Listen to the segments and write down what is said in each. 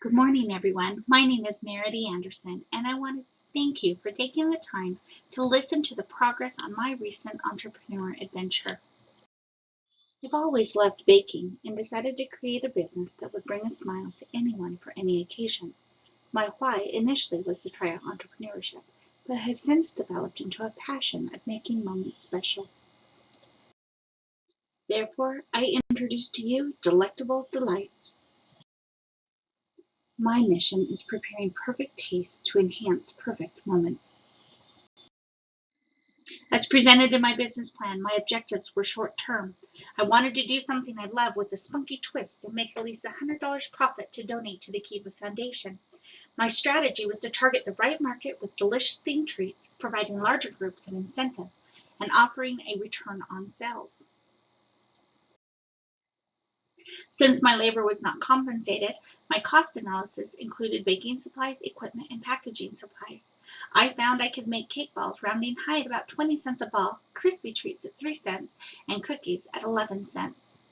Good morning, everyone. My name is Meredy Anderson, and I want to thank you for taking the time to listen to the progress on my recent entrepreneur adventure. I've always loved baking and decided to create a business that would bring a smile to anyone for any occasion. My why initially was to try out entrepreneurship, but has since developed into a passion of making moments special. Therefore, I introduce to you Delectable Delights. My mission is preparing perfect tastes to enhance perfect moments. As presented in my business plan, my objectives were short-term. I wanted to do something I love with a spunky twist and make at least $100 profit to donate to the Kiva Foundation. My strategy was to target the right market with delicious themed treats, providing larger groups an incentive, and offering a return on sales. Since my labor was not compensated, my cost analysis included baking supplies, equipment, and packaging supplies. I found I could make cake balls rounding high at about 20 cents a ball, crispy treats at 3 cents, and cookies at 11 cents.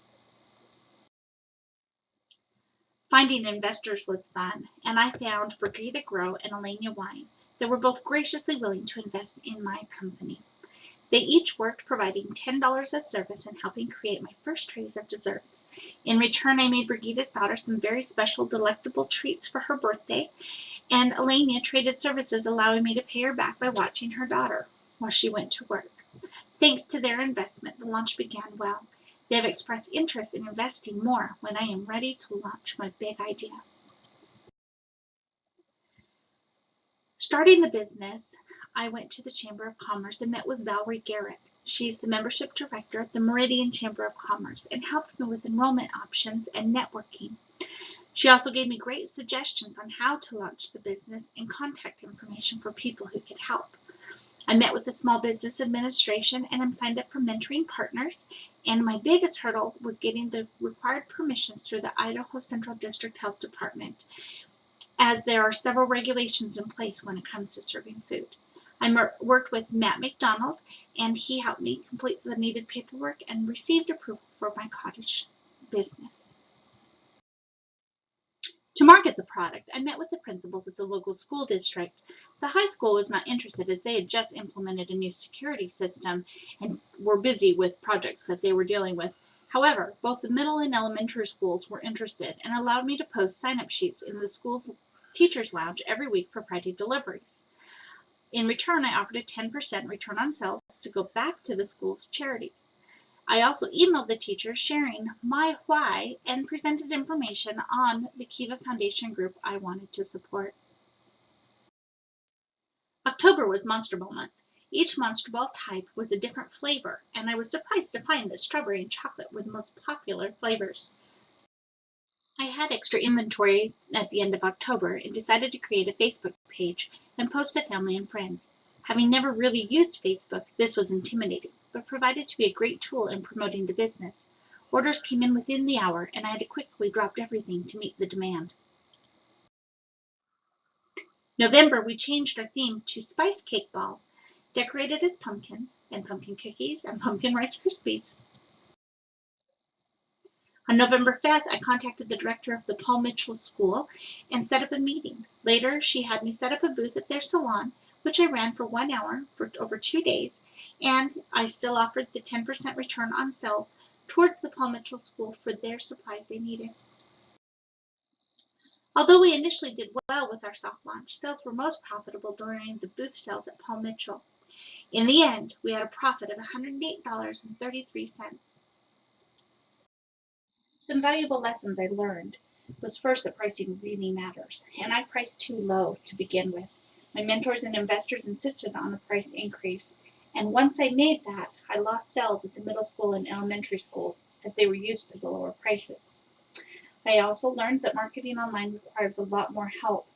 Finding investors was fun, and I found Brigida Grow and Alenia Wine that were both graciously willing to invest in my company. They each worked providing $10 of service and helping create my first trays of desserts. In return, I made Brigida's daughter some very special delectable treats for her birthday, and Alenia traded services, allowing me to pay her back by watching her daughter while she went to work. Thanks to their investment, the launch began well. They have expressed interest in investing more when I am ready to launch my big idea. Starting the business, I went to the Chamber of Commerce and met with Valerie Garrett. She's the membership director at the Meridian Chamber of Commerce and helped me with enrollment options and networking. She also gave me great suggestions on how to launch the business and contact information for people who could help. I met with the Small Business Administration and I'm signed up for mentoring partners. And my biggest hurdle was getting the required permissions through the Idaho Central District Health Department, as there are several regulations in place when it comes to serving food. I worked with Matt McDonald, and he helped me complete the needed paperwork and received approval for my cottage business. To market the product, I met with the principals at the local school district. The high school was not interested as they had just implemented a new security system and were busy with projects that they were dealing with. However, both the middle and elementary schools were interested and allowed me to post sign-up sheets in the school's teacher's lounge every week for Friday deliveries. In return, I offered a 10% return on sales to go back to the school's charities. I also emailed the teachers sharing my why and presented information on the Kiva Foundation group I wanted to support. October was Monster Ball month. Each Monster Ball type was a different flavor, and I was surprised to find that strawberry and chocolate were the most popular flavors. I had extra inventory at the end of October and decided to create a Facebook page and post to family and friends. Having never really used Facebook, this was intimidating, but proved to be a great tool in promoting the business. Orders came in within the hour, and I had to quickly drop everything to meet the demand. November, we changed our theme to Spice Cake Balls, decorated as pumpkins and pumpkin cookies and pumpkin Rice Krispies. On November 5th, I contacted the director of the Paul Mitchell School and set up a meeting. Later, she had me set up a booth at their salon, which I ran for 1 hour for over 2 days, and I still offered the 10% return on sales towards the Paul Mitchell School for their supplies they needed. Although we initially did well with our soft launch, sales were most profitable during the booth sales at Paul Mitchell. In the end, we had a profit of $108.33. Some valuable lessons I learned was first that pricing really matters, and I priced too low to begin with. My mentors and investors insisted on a price increase, and once I made that, I lost sales at the middle school and elementary schools as they were used to the lower prices. I also learned that marketing online requires a lot more help.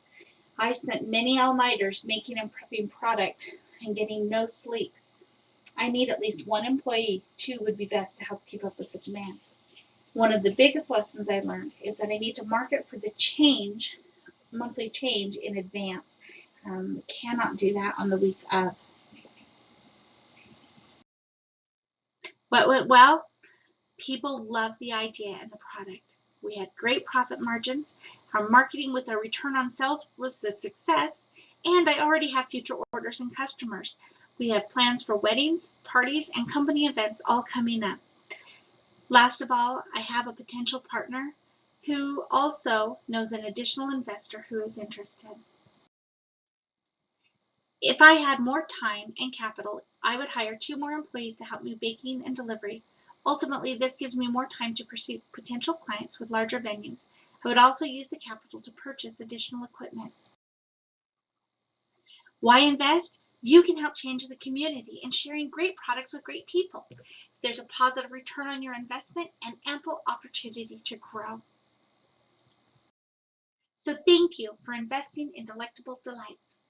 I spent many all-nighters making and prepping product and getting no sleep. I need at least one employee, 2 would be best to help keep up with the demand. One of the biggest lessons I learned is that I need to market for the monthly change in advance. Cannot do that on the week of. What went well? People loved the idea and the product. We had great profit margins. Our marketing with our return on sales was a success, and I already have future orders and customers. We have plans for weddings, parties, and company events all coming up. Last of all, I have a potential partner who also knows an additional investor who is interested. If I had more time and capital, I would hire 2 more employees to help me baking and delivery. Ultimately, this gives me more time to pursue potential clients with larger venues. I would also use the capital to purchase additional equipment. Why invest? You can help change the community and sharing great products with great people. There's a positive return on your investment and ample opportunity to grow. So thank you for investing in Delectable Delights.